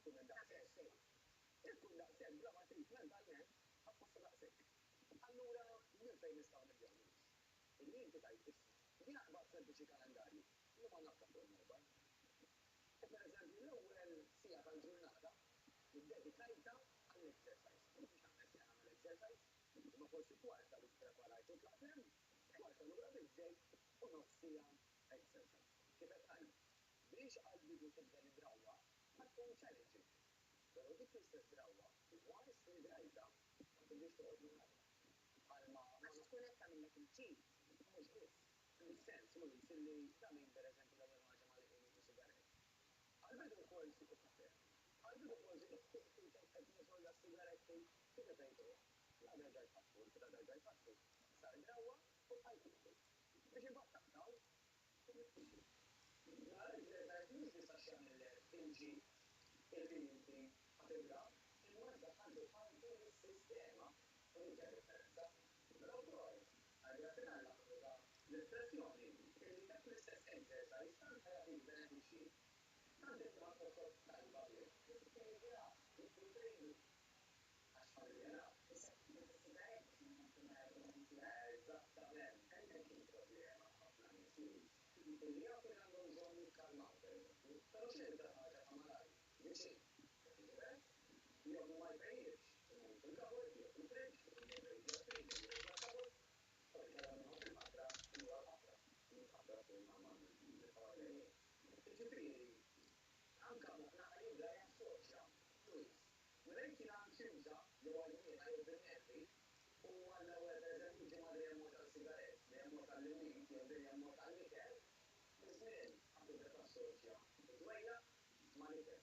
tkun daqshekk jekk tkun daqshekk bla ma trid mentalment apposta daqshekk. Allura minn fejn nistgħu nibdew nies. Illi inti tajt issa. Jien aqbad sempliċi kalendarju li ma nafx fuq il-mobile. U pereżempju l-ewwel sija tal-ġurnata iddedikajtha għall-exercise. Mhux ħames sija nagħmel exercise, imma forsi kwarta biex preparajt u tlaqt hemm, kwarta lura biżżejjed u nofs sija exercise. Kif qed ngħid, biex għall-bidu tibda nidrawwa ma tkun challenging. Però dik l-istess drawwa, once nidrajta, ma tibdiex toqgħod minħabba. Għax tkun qed tagħmellek il-ġid, mhux biss. Mis-sens Luis illi ta' min pereżempju l-ewwel ħaġa ma liqu nieħdu sigaret. Għall-bidu forsi u kafè. Għall-bidu forsi qed nisolda s-sigaretti kif qed ngħidu. La derġa' jfakku, la derġa' jfakku. Sar drawwa u tqajtu. Biex imbagħad taqtaw l-exercise mhux biss għax jagħmellek il-ġid illi inti ħatibda, imma ddaħħal parti mis-sistema u dik hija differenza. Però wkoll għal nagħlaq l-espressjoni illi dak l-istess exercise tant ħajagħtik benefiċċji tant inti ma tħossok tajba bih. Tibda jkun training. Għax familiar. Eżattament. Hemmhekk il-problema ħafna nies illi jafu li għandhom bżonn jikkalmaw pereżempju. Però x'inhi ħaġa ta' malajr? Viċin. Jew ma jbejjirx. Il-kabod jew il-fridge, il-kabod. Ġifieri, anke moħħna ħajibda jassoċja. Luis, meta jkun anzjuża jew għaljiena jew bin-nervi u għall-ewwel pereżempju ġimgħa dejjem mort għas-sigaret, dejjem mort għall-imwiet jew dejjem mort għall-ikel, biżmien ħatibda tassoċja id-dwejja ma' l-ikel.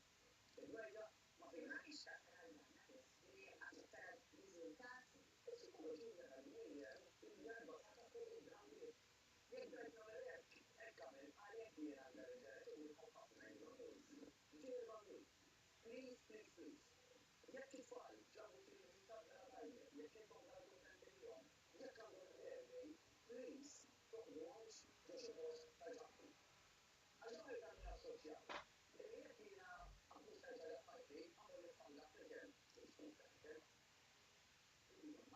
Id-dwejja ma' fil-għajx li aktar riżultati psikoloġija tal-bniedem il-darba tagħha fuq id-drawwiet. Jekk bdejt nagħmel hekk qabel għalhekk jien għandha reġgħet u ħafna jgħidu. Ġieli bambin, please. Jekk it-tfal ġabu xi riżultat ġara tajjeb, jekk intom ġabu kuntenti bihom, jekk għandhom nervi, please toħduhomx ġo xi post ta' ġabru. Għax dak li tagħmel assoċjat. Illi jekk jiena akkustajt ġara ħajti, għamlu nitfalla fl-ikel,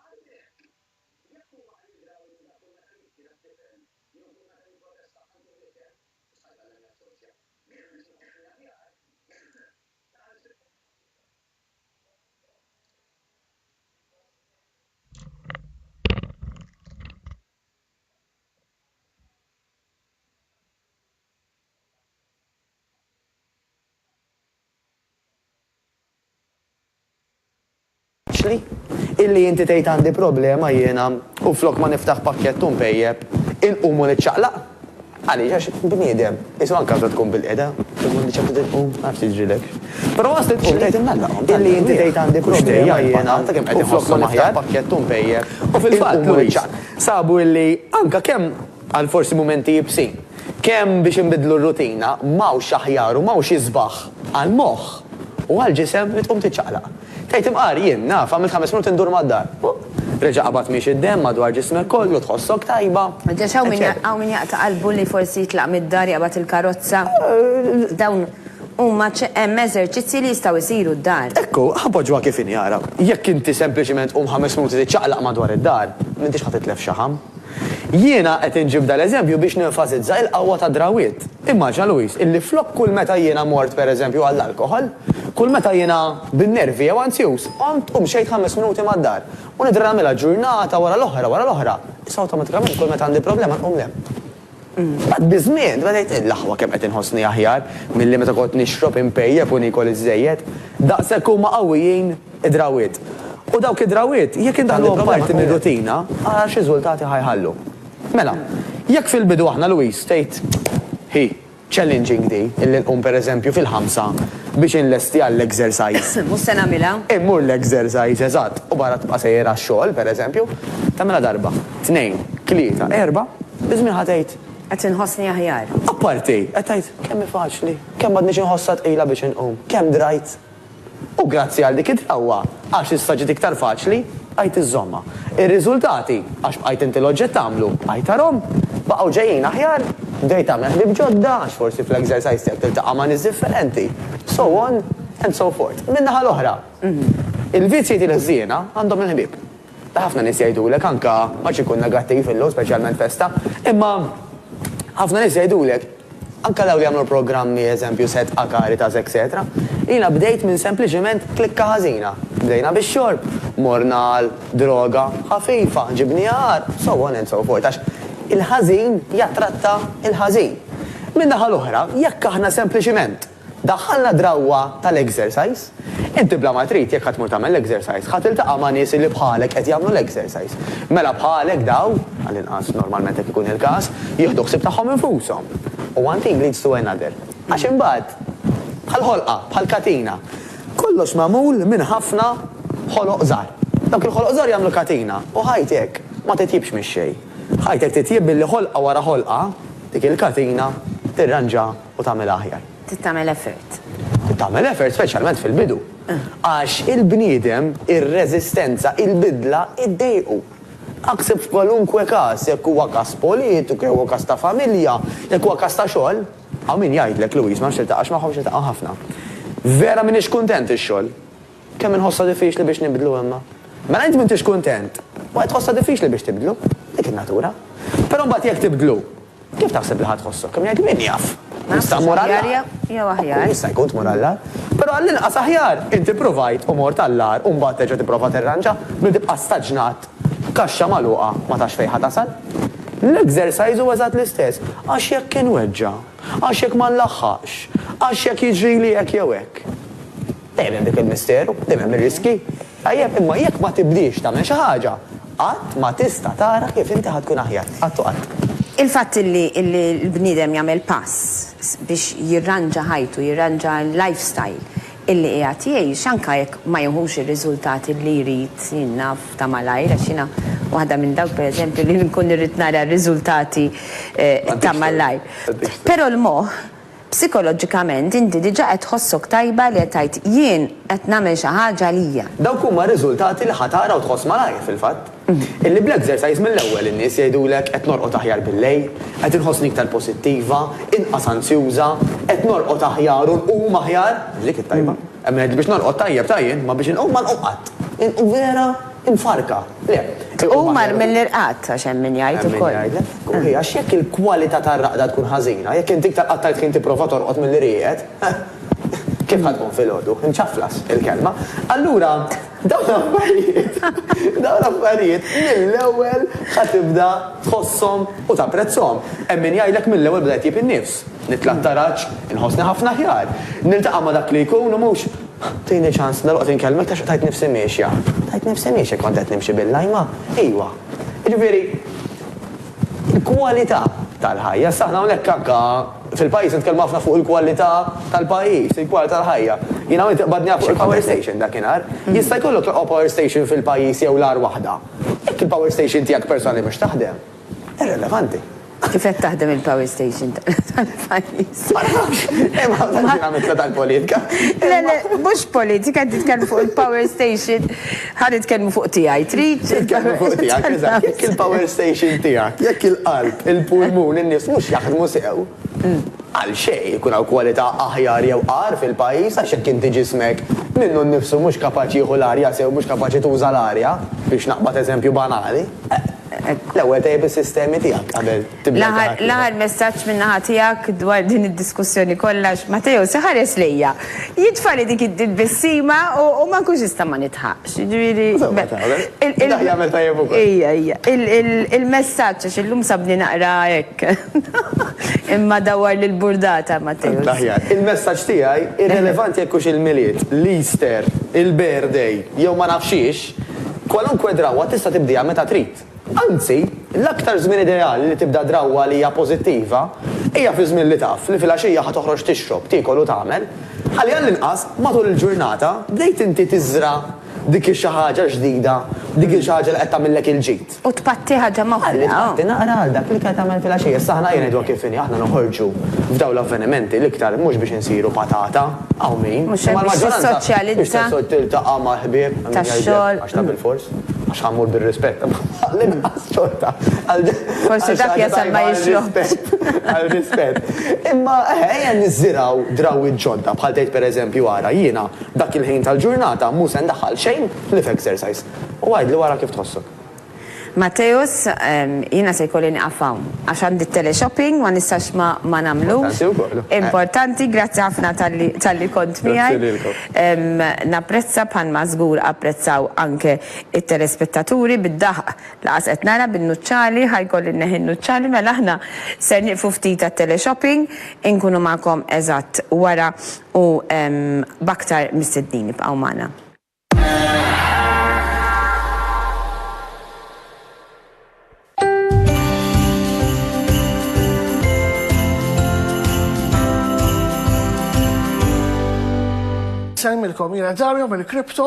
għalhekk, jekk huma ħajjidraw li dak kull meta jibki dak tifel, jew kull meta jipprotesta ħantu l-ikel, x'ħajtgħallem jassoċja. Biex inħossni aħjar, illi inti tgħid għandi problema jiena u flok ma niftaħ pakkett u mpejjeb inqum u niċċaqlaq. Għaliex għax bniedem, isu anke għandha tkun bil-qiegħda, tkun li ċaqlaq tinqum, nafx tiġrilek. Però għas titqum tgħid innallaqhom. Illi inti tgħid għandi problema jiena u flok ma niftaħ pakkett u mpejjeb. U fil-fatt Luis sabu illi anke kemm għal forsi mumenti jibsin, kemm biex inbidlu r-rutina m'hawnx aħjar u m'hawnx isbaħ għall-moħħ u għall-ġisem li tqum tiċċaqlaq. Tgħid imqar jien naf għamilt 5 minuti ndur mad-dar. Reġa' qabad miex id-demm madwar ġismek kollu tħossok tajba. Ġex hawn min jaqta' qalbu li forsi jitlaq mid-dar jaqbad il-karozza. Dawn huma hemm eżerċizzi li jistgħu jsiru d-dar. Ekku, ħapoġġwa kif inhi jara. Jekk inti sempliċiment 5 minuti tiċċaqlaq madwar id-dar, m'intix ħadd titlef xi ħamm. Jiena qed inġib dal-eżempju biex nenfasizza l-qawwa ta' drawiet. Immaġna Luis, illi flok kull meta jiena mort pereżempju għall-alkoħol, kull meta jiena bin-nervi jew anzjuż, qont xejn 5 minuti mad-dar. U nidra nagħmilha ġurnata wara l-oħra. Issa awtomatikament kull meta għandi problema nqum lem. Bad biżmien, bedejt il-laħwa kemm qed inħossni aħjar milli meta kont nixrob impejjeb u nikol iż-żejjed, daqshekk huma qawwijin id-drawiet. U dawk id-drawiet, jekk indaħlu parti mir-rutina, ara x'riżultati ħajħallu. Mela, jekk fil-bidu aħna Luis tgħid challenging di, illi nqum pereżempju fil-5 biex inlesti għall-exercise. Mhux se nagħmilha? Immur l-exercise, eżatt, u barra tibqa' sejjer għax-xogħol pereżempju, tagħmilha darba, 2, 3, 4, biżmien ħadd tgħid. Qed inħossni aħjar. Apparti, qed tgħid kemm faċli, kemm m'għadniex inħossha tqila biex inqum, kemm drajt. U grazzi għal dik id-drawwa, għax issa ġiet iktar faċli, għajt iż-żomma. Ir-riżultati, għax bqajt inti l-oġġett tagħmlu, għajtarhom, baqgħu ġejjin aħjar, bdejt tagħmel ħbieb ġodda, għax forsi fl-exercise tiegħek tiltaqa' ma' nies differenti. So on, and so forth. Minnaħa l-oħra, il-vizji tal-ħżiena għandhom il-ħbib. Ta' ħafna nies jgħidulek anka ma ikun negattiv illu, speċjalment festa, imma ħafna nies jgħidulek anka daw li għamlu programmi, eżempju, set Caritas, etc. Jina bdejt minn sempliċement klikka ħażina. Bdejna bix-xorb, morna l-droga ħafifa, ġibni għar, so on and so forth. Għax il-ħażin jattratta il-ħażin. Minnaħa l-oħra, jekk aħna sempliċement daħħalna drawwa tal-exercise, inti bla ma trid jekk ħadd tagħmel l-exercise, ħadd iltaqa' ma' nies li bħalek qed jagħmlu l-exercise. Mela bħalek daw, għall-inqas normalment jekk ikun il-każ, jieħdu ħsieb tagħhom infushom. U one thing leads to another. Għax imbagħad bħal-ħolqa, bħal-katina. Kollox magħmul minn ħafna ħoloq żgħar. Dawk il-ħoloq żgħar jagħmlu katina u ħajtek ma titjibx mix-xejn. Ħajtek titjib billi ħolqa wara ħolqa dik il-katina tirranġa u tagħmel aħjar. Tittamel effort. Tagħmel effort speċjalment fil-bidu. Għax il-bniedem, ir-reżistenza, il-bidla iddejqu. Akseb f'kwalunkwe każ, jekk huwa każ politiku, jekk huwa każ ta' familja, jekk huwa każ ta' xogħol, hawn min jgħidlek Luis ma xiltaqax magħhom xiltaqa' ħafna. Vera m'iniex kuntent ix-xogħol. Kemm inħossha diffiċli biex nibdlu imma. Mela inti m'intix kuntent, waqt tħossha diffiċli biex tibdlu, dik in-natura. Però mbagħad jekk tibdlu, kif taħseb li ħadd tħossok? Kemm jgħid min jaf. Nista' moralla. Jew aħjar. Jista' jkun moralla. Però għall-inqas aħjar, inti provajt u mort tal-lar u mbagħad terġa' tipprova tirranġa milli tibqa' staġnat kaxxa magħluqa ma tax fejn ħa tasal. L-exercise huwa eżatt l-istess. Għax jekk kien weġġa, għax jekk ma nlaħħax, għax jekk jiġri li hekk jew hekk. Dejjem dik il-misteru, dejjem ir-riski. Ejjeb imma jekk ma tibdix tagħmel xi ħaġa, qatt ma tista' tara kif inti ħadkun aħjar. Qatt u qatt. Il-fatt li l-bniedem jagħmel pass biex jirranġa ħajtu, jirranġa l-lifestyle illi qiegħed jgħix anke jekk ma jieħux ir-riżultati li jrid jinnaf ta' malajr għax jiena waħda minn dawk pereżempju li nkun irrid nara r-riżultati ta' malajr. Però l-moħħ psikoloġikament inti diġà qed tħossok tajba li qed tgħid jien qed nagħmel xi ħaġa lija. Dawk huma riżultati li ħatara u tħoss malajr fil-fatt. Illi bl-exercise mill-ewwel in-nies jgħidulek qed norqod aħjar bil-lejl, qed inħossni iktar posittiva, inqas ansjuża, qed norqod aħjar u nqum aħjar, dik it-tajba. Hemm biex norqod tajjeb tajjeb, ma biex inqum ma nqum qatt. Inqum vera infarka. Le. Umar mill-irqat għax hemm min jgħid ukoll. Għax jekk il-kwalità tar-raqda tkun ħażina, jekk inti iktar qattajt kien tipprova torqod mill-irqiet, kif ħadkun fil-ħodu? Inċaflas il-kelma. Allura, dawn l-affarijiet mill-ewwel ħatibda tħossom u tapprezzhom. Hemm min jgħidlek mill-ewwel bda jtib in-nifs. Nitla' taraġġ, inħossni ħafna aħjar. Niltaqa' ma' dak li jkun u mhux tini ċans nalqot inkellmek ta' tajt nifsi miexja. Tajt nifsi miexja kont qed nimxi bil-lajma. Iwa. Jiġifieri il-kwalità tal-ħajja saħna hawnhekk anke fil-pajjiż nitkellmu ħafna fuq il-kwalità tal-pajjiż, il-kwalità tal-ħajja. Jiena hawn badni fuq il-power station dakinhar. Jista' jkollok power station fil-pajjiż jew l-ar waħda. Jekk il-power station tiegħek personali mhux taħdem, irrelevanti. Kif qed taħdem il-power station tal-pajjiż? Ma nafx, hemm ħafna dinamika tal-politika. Le, mhux politika, titkellmu fuq il-power station, ħad titkellmu fuq tiegħi. Trid titkellmu fuq tiegħek, eżatt. Jekk il-power station tiegħek, jekk il-qalb, il-pulmun, in-nies mhux jaħdmu sew. Għal xejn ikun hawn kwalità aħjar jew qar fil-pajjiż għax hekk inti ġismek minnu nnifsu mhux kapaċi jieħu l-arja sew mhux kapaċi tuża l-arja biex naqbad eżempju banali. L-ewwel tgħid is-sistemi tiegħek qabel tibda. L-aħħar messaġġ min-naħa tiegħek dwar din id-diskussjoni kollha Matteo se ħares lejja. Jitfali dik id-bissima u ma nkunx nista' ma nitħaqx. Jiġifieri jagħmel tajjeb ukoll. Ejja, il-messaġġ għax illum sabni naqra hekk. Imma dawar lil burdata Matteo. Il-messaġġ tiegħi irrelevanti jekk hux il-miliet, l-Easter, il-birthday, jew ma nafxiex, kwalunkwe drawwa tista' tibdiha meta trid. Anzi, l-aktar żmien ideali li tibda drawwa li hija pożittiva hija fi żmien li taf li fil-għaxija ħa toħroġ tixrob, tiekol u tagħmel. Ħalli għall-inqas matul il-ġurnata bdejt inti tiżra dik xi ħaġa ġdida, dik xi ħaġa li qed tagħmilek il-ġid. U tpatti ħaġa moħħa. Tpatti naqra għal dak li qed tagħmel fil-għaxija. Issa aħna jgħidu kif inhi aħna noħorġu f'dawn l-avvenimenti l-iktar mhux biex insiru patata hawn min. Mhux biex tissoċjalizza. Biex tiltaqa' ma' ħbieb. Tax-xogħol. Għax ta' bil-fors. għax ħammur bil-rispett. Għall-inqas xorta. Forsi dak jasal ma jixrob. Għal-rispett. Imma ejja niżżiraw drawi ġodda bħal tgħid pereżempju wara jiena dak il-ħin tal-ġurnata mhu se ndaħħal xejn lift exercise. U għajd li wara kif tħossok. Mateus, jina se jkolli niqafaw, għax għandi teleshopping, ma nistax ma namlux. Importanti, grazzi ħafna tal-li kont miegħi. Napprezza bħal mażgur apprezzaw anke il-telespettaturi bid-daħq laqas qed nara bin-nuċċali, ħajkolli neħi nuċċali mela aħna se nieqfu ftit teleshopping, inkunu magħkom eżatt wara u baktar mistednin ibqgħu magħna. Semmilkom jina Dario mill-Kripto